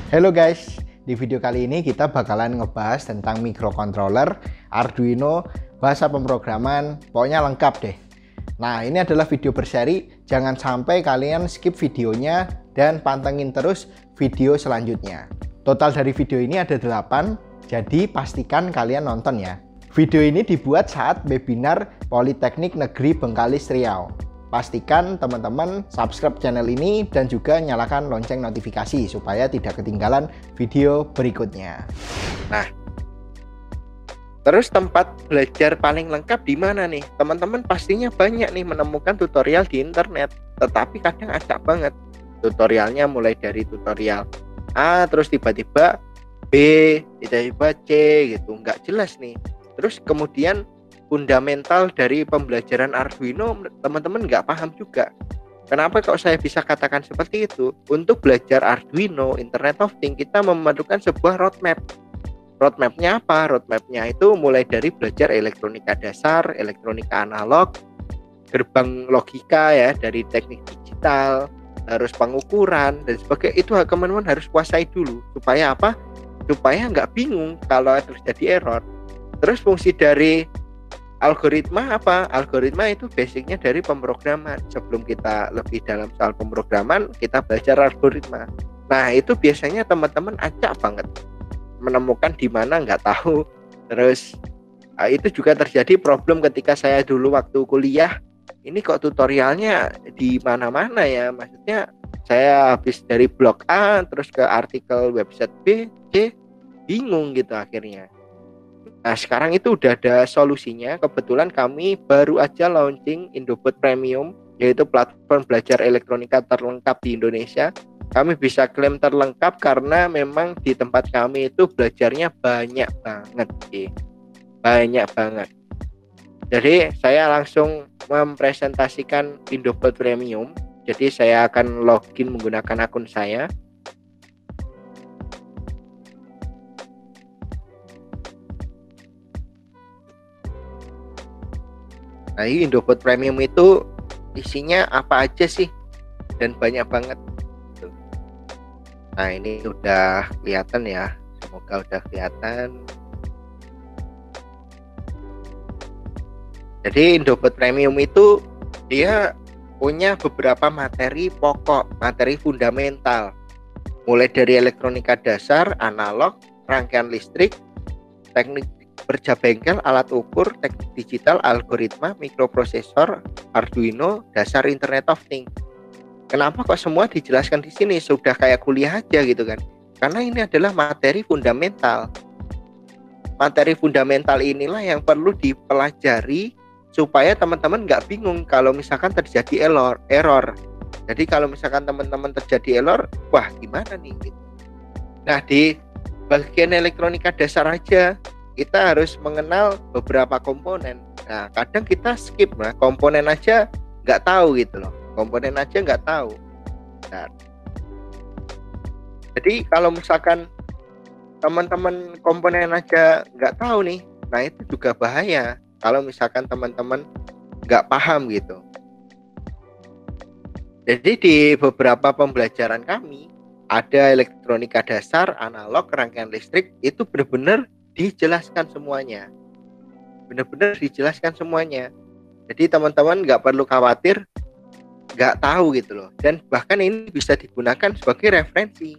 Halo guys, di video kali ini kita bakalan ngebahas tentang microcontroller, Arduino, bahasa pemrograman, pokoknya lengkap deh. Nah, ini adalah video berseri, jangan sampai kalian skip videonya dan pantengin terus video selanjutnya. Total dari video ini ada 8, jadi pastikan kalian nonton ya. Video ini dibuat saat webinar Politeknik Negeri Bengkalis Riau. Pastikan teman-teman subscribe channel ini dan juga nyalakan lonceng notifikasi supaya tidak ketinggalan video berikutnya. Nah, terus tempat belajar paling lengkap di mana nih? Teman-teman pastinya banyak nih menemukan tutorial di internet, tetapi kadang acak banget. Tutorialnya mulai dari tutorial A, terus tiba-tiba B, tiba-tiba C gitu, nggak jelas nih. Terus kemudian fundamental dari pembelajaran Arduino teman-teman nggak paham juga. Kenapa kok saya bisa katakan seperti itu? Untuk belajar Arduino Internet of Things kita memerlukan sebuah roadmap. Roadmapnya apa? Roadmapnya itu mulai dari belajar elektronika dasar, elektronika analog, gerbang logika ya, dari teknik digital, harus pengukuran dan sebagainya. Itu teman-teman harus kuasai dulu. Supaya apa? Supaya nggak bingung kalau terjadi error. Terus fungsi dari algoritma apa? Algoritma itu basicnya dari pemrograman. Sebelum kita lebih dalam soal pemrograman, kita belajar algoritma. Nah, itu biasanya teman-teman acak banget menemukan di mana nggak tahu. Terus itu juga terjadi problem ketika saya dulu waktu kuliah. Ini kok tutorialnya di mana-mana ya? Maksudnya saya habis dari blog A terus ke artikel website B, C, bingung gitu akhirnya. Nah, sekarang itu udah ada solusinya. Kebetulan kami baru aja launching Indobot Premium, yaitu platform belajar elektronika terlengkap di Indonesia. Kami bisa klaim terlengkap karena memang di tempat kami itu belajarnya banyak banget sih. Banyak banget. Jadi saya langsung mempresentasikan Indobot Premium. Jadi saya akan login menggunakan akun saya. Nah, Indobot Premium itu isinya apa aja sih? Dan banyak banget. Nah, ini udah kelihatan ya. Semoga udah kelihatan. Jadi Indobot Premium itu dia punya beberapa materi pokok, materi fundamental. Mulai dari elektronika dasar, analog, rangkaian listrik, teknik berjabengkel, alat ukur, teknik digital, algoritma, mikroprosesor, Arduino, dasar Internet of Things. Kenapa kok semua dijelaskan di sini? Sudah kayak kuliah aja gitu kan? Karena ini adalah materi fundamental. Materi fundamental inilah yang perlu dipelajari supaya teman-teman nggak bingung kalau misalkan terjadi error. Jadi kalau misalkan teman-teman terjadi error, wah gimana nih? Nah, di bagian elektronika dasar aja kita harus mengenal beberapa komponen. Nah, kadang kita skip lah, komponen aja nggak tahu gitu loh. Komponen aja nggak tahu. Nah, jadi kalau misalkan teman-teman komponen aja nggak tahu nih, nah itu juga bahaya. Kalau misalkan teman-teman nggak paham gitu. Jadi di beberapa pembelajaran kami ada elektronika dasar, analog, rangkaian listrik, itu benar-benar dijelaskan semuanya. Benar-benar dijelaskan semuanya. Jadi teman-teman nggak perlu khawatir nggak tahu gitu loh. Dan bahkan ini bisa digunakan sebagai referensi.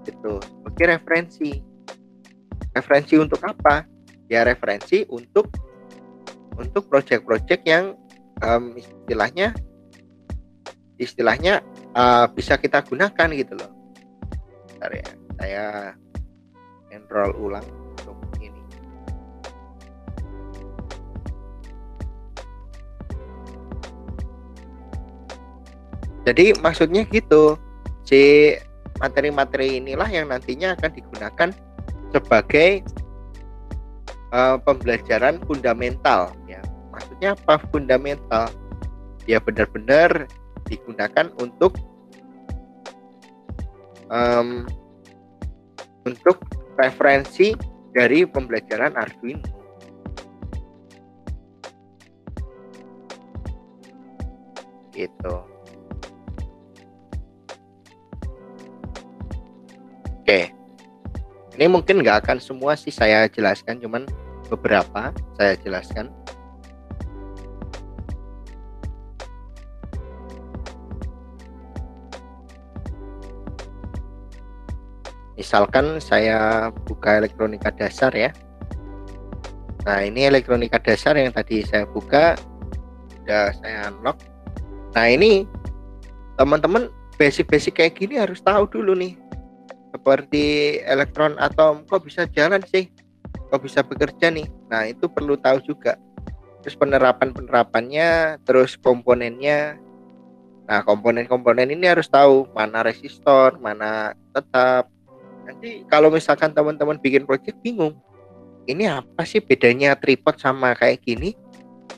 Gitu, sebagai referensi. Referensi untuk apa? Ya referensi untuk proyek-proyek yang istilahnya bisa kita gunakan gitu loh. Bentar ya, saya enroll ulang untuk ini. Jadi maksudnya gitu, si materi-materi inilah yang nantinya akan digunakan sebagai pembelajaran fundamental ya. Maksudnya apa fundamental? Ya benar-benar digunakan untuk referensi dari pembelajaran Arduino gitu. Ini mungkin nggak akan semua sih saya jelaskan, cuman beberapa saya jelaskan. Misalkan saya buka elektronika dasar ya. Nah, ini elektronika dasar yang tadi saya buka, udah saya unlock. Nah, ini teman-teman basic-basic kayak gini harus tahu dulu nih. Seperti elektron atom, kok bisa jalan sih? Kok bisa bekerja nih? Nah, itu perlu tahu juga. Terus penerapannya, terus komponennya. Nah, komponen-komponen ini harus tahu mana resistor, mana tetap. Nanti kalau misalkan teman-teman bikin project bingung, ini apa sih bedanya tripod sama kayak gini?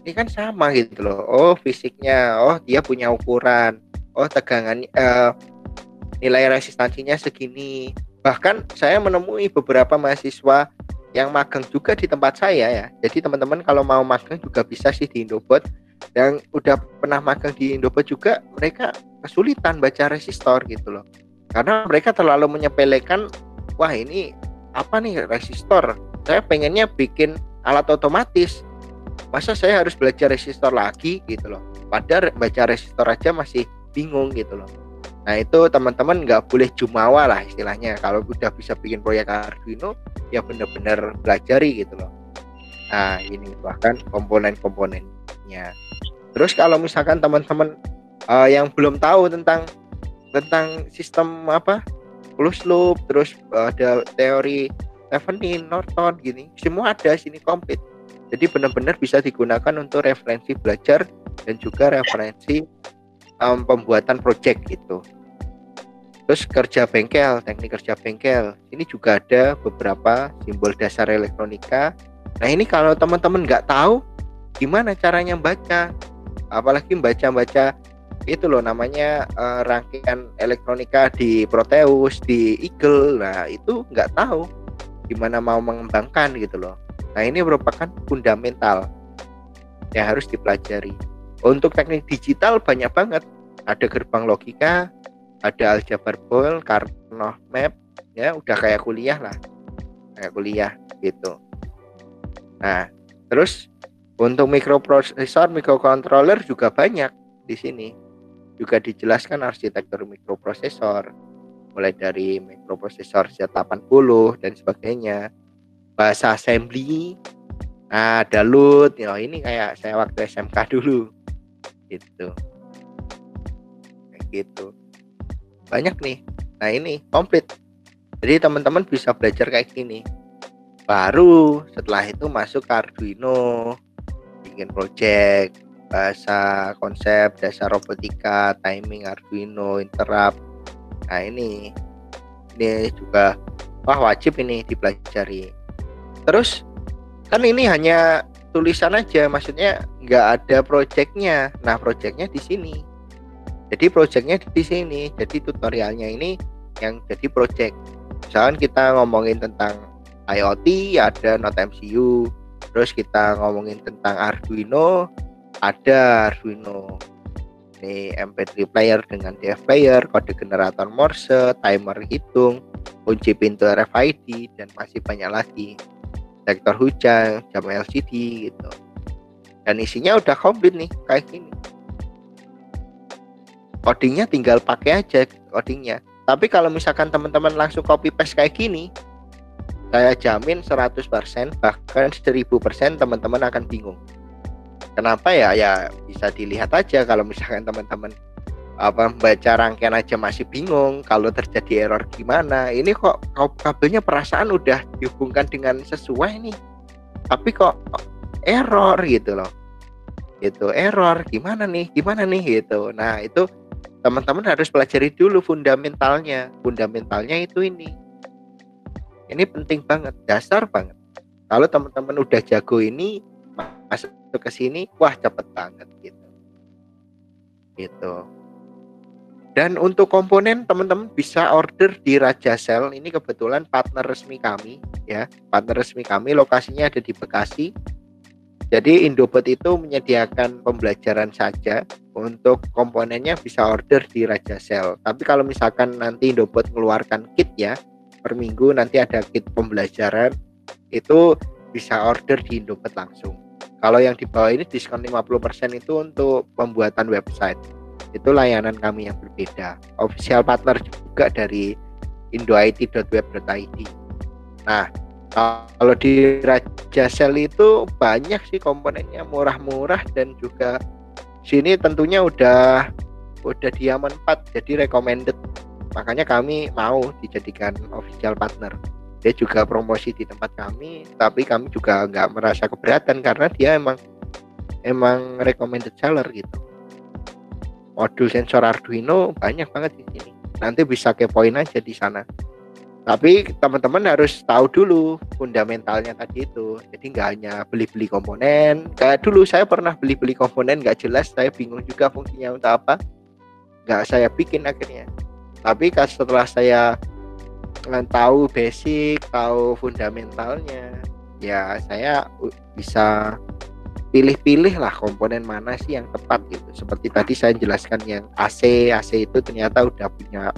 Ini kan sama gitu loh. Oh, fisiknya, oh dia punya ukuran, oh tegangan, nilai resistansinya segini. Bahkan saya menemui beberapa mahasiswa yang magang juga di tempat saya ya. Jadi teman-teman kalau mau magang juga bisa sih di Indobot. Yang udah pernah magang di Indobot juga, mereka kesulitan baca resistor gitu loh. Karena mereka terlalu menyepelekan, wah ini apa nih resistor? Saya pengennya bikin alat otomatis. Masa saya harus belajar resistor lagi gitu loh. Padahal baca resistor aja masih bingung gitu loh. Nah itu teman-teman nggak boleh jumawa lah istilahnya. Kalau udah bisa bikin proyek Arduino, ya benar-benar belajari gitu loh. Nah ini bahkan komponen-komponennya. Terus kalau misalkan teman-teman yang belum tahu tentang sistem apa closed loop, terus ada teori Thevenin, Norton gini, semua ada sini komplit. Jadi benar-benar bisa digunakan untuk referensi belajar dan juga referensi pembuatan project gitu. Terus kerja bengkel, teknik kerja bengkel. Ini juga ada beberapa simbol dasar elektronika. Nah ini kalau teman-teman nggak tahu gimana caranya baca, apalagi baca-baca itu loh namanya rangkaian elektronika di Proteus, di Eagle. Nah itu nggak tahu gimana mau mengembangkan gitu loh. Nah ini merupakan fundamental yang harus dipelajari. Untuk teknik digital banyak banget. Ada gerbang logika, ada aljabar Boole, Karnoff map, ya udah kayak kuliah lah, kayak kuliah gitu. Nah terus untuk mikroprosesor, microcontroller juga banyak di sini. Juga dijelaskan arsitektur mikroprosesor, mulai dari mikroprosesor Z80 dan sebagainya. Bahasa assembly, nah ada LUT, ya ini kayak saya waktu SMK dulu, gitu, kayak gitu. Banyak nih. Nah ini komplit. Jadi teman-teman bisa belajar kayak gini. Baru setelah itu masuk ke Arduino, bikin project, bahasa konsep dasar robotika, timing Arduino, interrupt. Nah ini juga wajib ini dipelajari. Terus kan ini hanya tulisan aja, maksudnya nggak ada projectnya. Nah projectnya di sini. Jadi projectnya di sini. Jadi tutorialnya ini yang jadi project. Misalkan kita ngomongin tentang IoT, ada Node MCU. Terus kita ngomongin tentang Arduino, ada Arduino. Ini MP3 player dengan DF player, kode generator Morse, timer hitung, kunci pintu RFID, dan masih banyak lagi. Detektor hujan, jam LCD gitu. Dan isinya udah komplit nih kayak gini. Codingnya tinggal pakai aja codingnya. Tapi kalau misalkan teman-teman langsung copy paste kayak gini, saya jamin 100% bahkan 1000% teman-teman akan bingung. Kenapa ya? Ya bisa dilihat aja kalau misalkan teman-teman baca rangkaian aja masih bingung, kalau terjadi error gimana. Ini kok kabelnya perasaan udah dihubungkan dengan sesuai nih, tapi kok error gitu loh. Itu error gimana nih gitu. Nah itu teman-teman harus pelajari dulu fundamentalnya itu ini penting banget, dasar banget. Kalau teman-teman udah jago ini, masuk ke sini, wah cepet banget gitu. Dan untuk komponen teman-teman bisa order di Raja Sel. Ini kebetulan partner resmi kami ya, lokasinya ada di Bekasi. Jadi Indobot itu menyediakan pembelajaran saja, untuk komponennya bisa order di Raja Sel. Tapi kalau misalkan nanti Indobot mengeluarkan kit ya, per minggu nanti ada kit pembelajaran, itu bisa order di Indomaret langsung. Kalau yang di bawah ini diskon 50% itu untuk pembuatan website. Itu layanan kami yang berbeda. Official partner juga dari indoit.web.id. Nah, kalau di Raja Sel itu banyak sih komponennya, murah-murah, dan juga sini tentunya udah Diamond 4, jadi recommended. Makanya kami mau dijadikan official partner. Dia juga promosi di tempat kami, tapi kami juga nggak merasa keberatan karena dia emang recommended seller gitu. Modul sensor Arduino banyak banget di sini. Nanti bisa kepoin aja di sana. Tapi teman-teman harus tahu dulu fundamentalnya tadi itu. Jadi nggak hanya beli-beli komponen. Kayak dulu saya pernah beli-beli komponen nggak jelas, saya bingung juga fungsinya untuk apa. Nggak saya bikin akhirnya. Tapi setelah saya tahu basic, tahu fundamentalnya, ya saya bisa pilih-pilih lah komponen mana sih yang tepat gitu. Seperti tadi saya jelaskan yang AC itu ternyata udah punya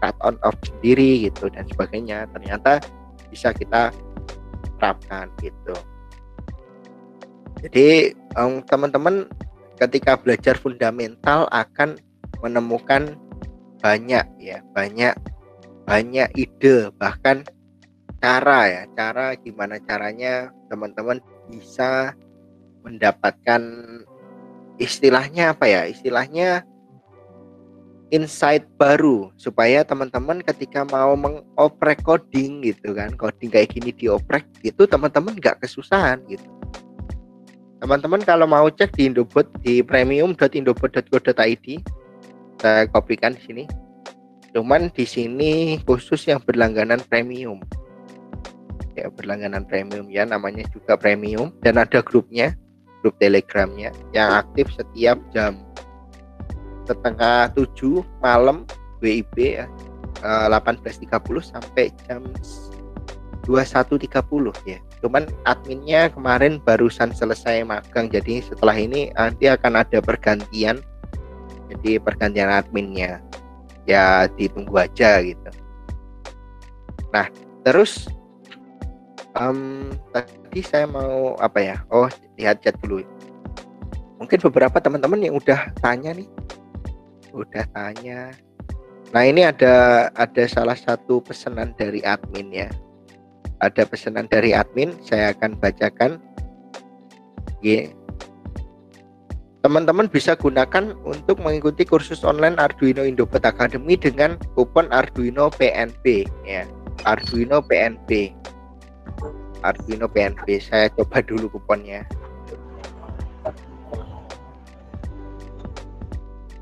cut on off sendiri gitu dan sebagainya. Ternyata bisa kita terapkan gitu. Jadi teman-teman ketika belajar fundamental akan menemukan banyak ide, bahkan cara gimana caranya teman-teman bisa mendapatkan istilahnya insight baru, supaya teman-teman ketika mau mengoprek coding gitu kan, coding kayak gini dioprek itu teman-teman nggak kesusahan gitu. Teman-teman kalau mau cek di Indobot di premium.indobot.co.id, saya kopikan di sini. Cuman di sini khusus yang berlangganan premium. Ya, berlangganan premium ya, namanya juga premium, dan ada grupnya, grup Telegramnya yang aktif setiap jam 6:30 malam WIB ya, 18.30 sampai jam 21.30 ya. Cuman adminnya kemarin barusan selesai magang, jadi setelah ini nanti akan ada pergantian. Jadi pergantian adminnya. Ya ditunggu aja gitu. Nah, terus tadi saya mau lihat chat dulu. Mungkin beberapa teman-teman yang udah tanya. Nah, ini ada salah satu pesanan dari admin ya. Ada pesanan dari admin, saya akan bacakan. Teman-teman bisa gunakan untuk mengikuti kursus online Arduino Indobot Academy dengan kupon Arduino PNP ya. Arduino PNP. Saya coba dulu kuponnya.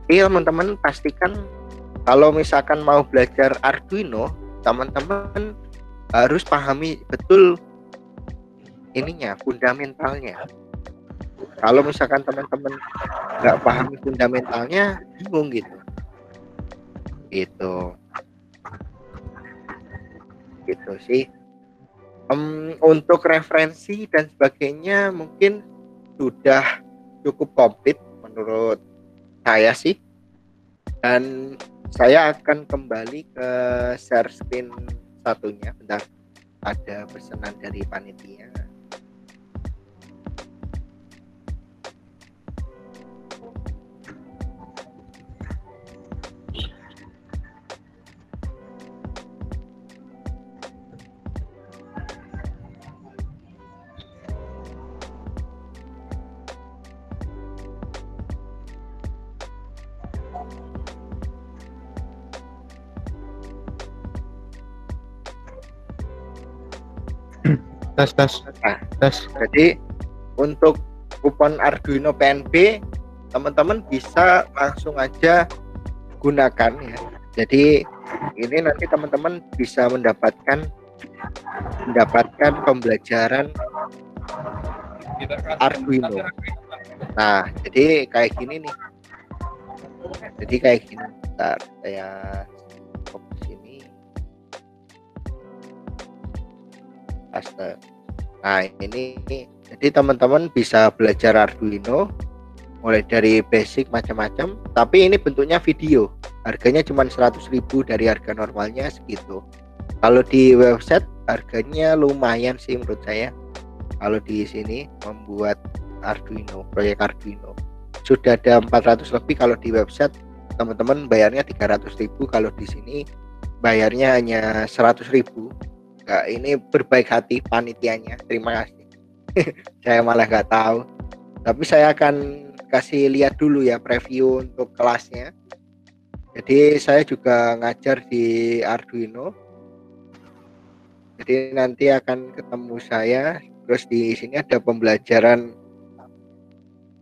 Iya, teman-teman pastikan kalau misalkan mau belajar Arduino, teman-teman harus pahami betul fundamentalnya. Kalau misalkan teman-teman nggak paham fundamentalnya, bingung gitu. Gitu sih. Untuk referensi dan sebagainya mungkin sudah cukup komplit menurut saya sih. Dan saya akan kembali ke share screen satunya. Bentar, ada pesanan dari panitia. Tes. Jadi untuk kupon Arduino PNP teman-teman bisa langsung aja gunakan ya. Jadi ini nanti teman-teman bisa mendapatkan pembelajaran Arduino. Nah, jadi kayak gini nih. Bentar, saya fokus sini. Nah, ini jadi teman-teman bisa belajar Arduino mulai dari basic macam-macam, tapi ini bentuknya video. Harganya cuma 100.000 dari harga normalnya segitu. Kalau di website harganya lumayan sih menurut saya. Kalau di sini membuat Arduino, proyek Arduino sudah ada 400 lebih. Kalau di website teman-teman bayarnya 300.000, kalau di sini bayarnya hanya 100.000. Nah, ini berbaik hati panitianya, terima kasih. Saya malah nggak tahu, tapi saya akan kasih lihat dulu ya preview untuk kelasnya. Jadi saya juga ngajar di Arduino, jadi nanti akan ketemu saya. Terus di sini ada pembelajaran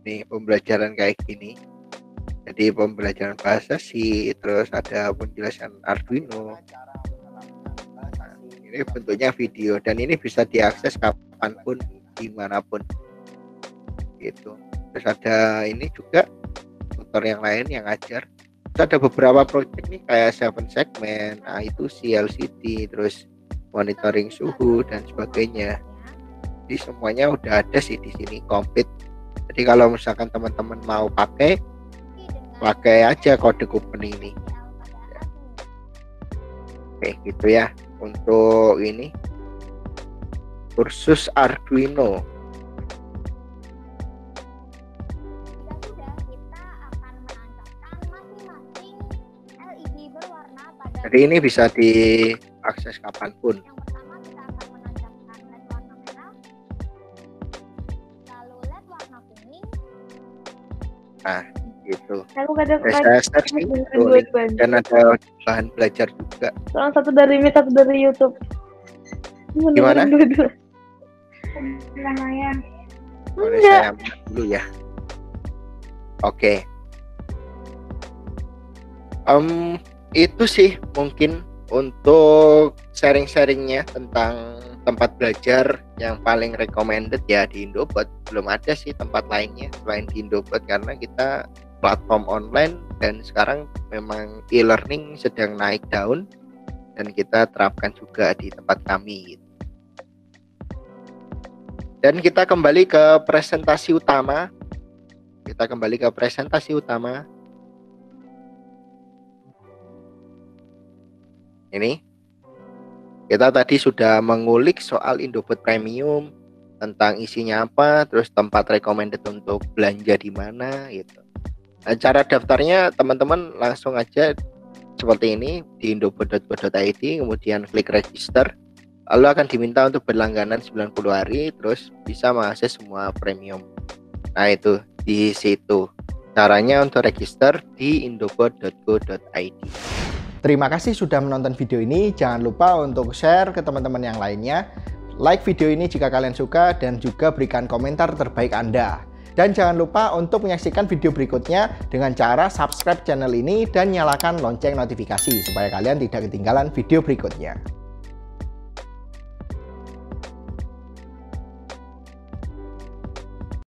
nih, pembelajaran kayak gini. Jadi pembelajaran bahasa C, terus ada penjelasan Arduino. Nah, ini bentuknya video dan ini bisa diakses kapanpun, dimanapun gitu. Terus ada ini juga tutor yang lain yang ngajar. Terus ada beberapa project nih kayak 7 segmen, I2C, LCD, terus monitoring suhu dan sebagainya. Jadi semuanya udah ada sih di sini komplit. Jadi kalau misalkan teman-teman mau pakai aja kode coupon ini. Oke, gitu ya untuk ini kursus Arduino. Jadi ini bisa diakses kapanpun. Nah, gitu. Saya searching dan ada bahan belajar juga. Soalnya satu dari Mi, satu dari YouTube. Gimana? Lumayan. Boleh saya ambil dulu ya. Oke. Itu sih mungkin untuk sharing-sharingnya tentang tempat belajar yang paling recommended ya di Indobot. Belum ada sih tempat lainnya selain di Indobot karena kita platform online dan sekarang memang e-learning sedang naik daun dan kita terapkan juga di tempat kami. Dan kita kembali ke presentasi utama. Ini kita tadi sudah mengulik soal Indobot Premium, tentang isinya apa, terus tempat recommended untuk belanja di mana gitu. Nah, cara daftarnya teman-teman langsung aja seperti ini di indobot.co.id, kemudian klik register, lalu akan diminta untuk berlangganan 90 hari, terus bisa mengakses semua premium. Nah, itu di situ caranya untuk register di indobot.co.id. Terima kasih sudah menonton video ini. Jangan lupa untuk share ke teman-teman yang lainnya. Like video ini jika kalian suka dan juga berikan komentar terbaik Anda. Dan jangan lupa untuk menyaksikan video berikutnya dengan cara subscribe channel ini dan nyalakan lonceng notifikasi supaya kalian tidak ketinggalan video berikutnya.